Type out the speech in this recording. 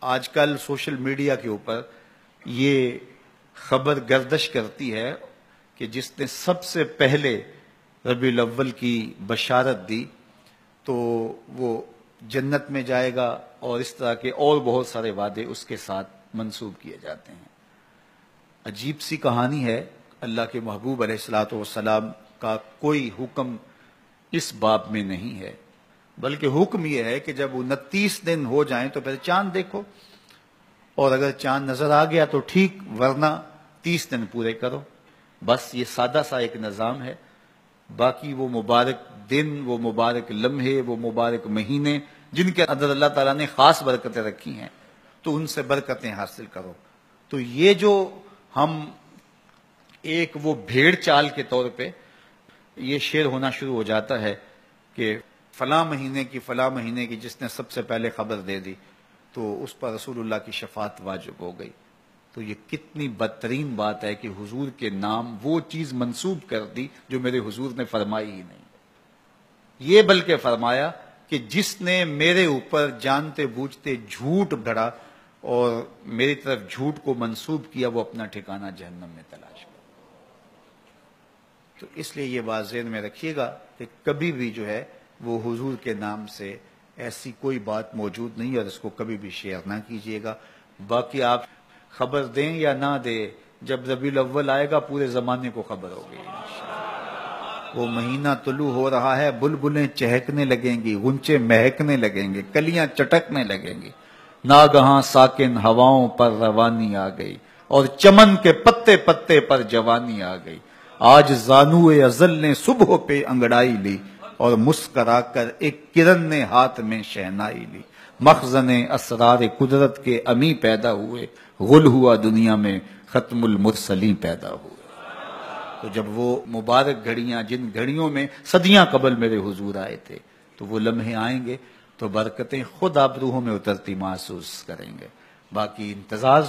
آج کل social media کے اوپر یہ خبر گردش کرتی ہے کہ جس نے سب سے پہلے ربیع الاول کی بشارت دی تو وہ جنت میں جائے گا، اور اس طرح کے اور بہت سارے وعدے اس کے ساتھ منسوب کیے جاتے ہیں۔ عجیب سی کہانی ہے، اللہ کے محبوب علیہ الصلوۃ والسلام کا کوئی حکم اس باب میں نہیں ہے، بلکہ حکم یہ ہے کہ جب 29 دن ہو جائیں تو پھر چاند دیکھو، اور اگر چاند نظر آ گیا تو ٹھیک، ورنہ 30 دن پورے کرو۔ بس یہ سادہ سا ایک نظام ہے۔ باقی وہ مبارک دن، وہ مبارک لمحے، وہ مبارک مہینے جن کے اندر اللہ تعالیٰ نے خاص برکتیں رکھی ہیں، تو ان سے برکتیں حاصل کرو۔ تو یہ جو ہم ایک وہ بھیڑ چال کے طور پہ یہ شعر ہونا شروع ہو جاتا ہے کہ فلاں مہینے کی جس نے سب سے پہلے خبر دے دی تو اس پر رسول اللہ کی شفاعت واجب ہو گئی۔ تو یہ کتنی بدترین بات ہے کہ حضور کے نام وہ چیز منسوب کر دی جو میرے حضور نے فرمائی ہی نہیں۔ یہ بلکہ فرمایا کہ جس نے میرے اوپر جانتے بوجھتے جھوٹ گھڑا اور میری طرف جھوٹ کو منسوب کیا، وہ اپنا ٹھکانہ جہنم میں تلاش کرے۔ تو اس لیے یہ بات ذہن میں رکھیے گا کہ کبھی بھی جو ہے وہ حضور کے نام سے ایسی کوئی بات موجود نہیں، اور اس کو کبھی بھی شیئر نہ کیجیے گا۔ باقی آپ خبر دیں یا نہ دیں، جب ربیع الاول آئے گا پورے زمانے کو خبر ہوگی۔ وہ مہینہ طلوع ہو رہا ہے، بلبلیں چہکنے لگیں گی، غنچے مہکنے لگیں گے، کلیاں چٹکنے لگیں گی، ناگہاں ساکن ہواؤں پر روانی آ گئی، اور چمن کے پتے پتے پر جوانی آ گئی۔ آج زانوئے ازل نے صبح پہ انگڑائی لی، اور مسکرا کر ایک کرن نے ہاتھ میں شہنائی لی۔ مخزن اسرار قدرت کے امی پیدا ہوئے، غل ہوا دنیا میں ختم المرسلین پیدا ہوئے۔ تو جب وہ مبارک گھڑیاں، جن گھڑیوں میں صدیاں قبل میرے حضور آئے تھے، تو وہ لمحے آئیں گے تو برکتیں خود آپ روحوں میں اترتی محسوس کریں گے۔ باقی انتظار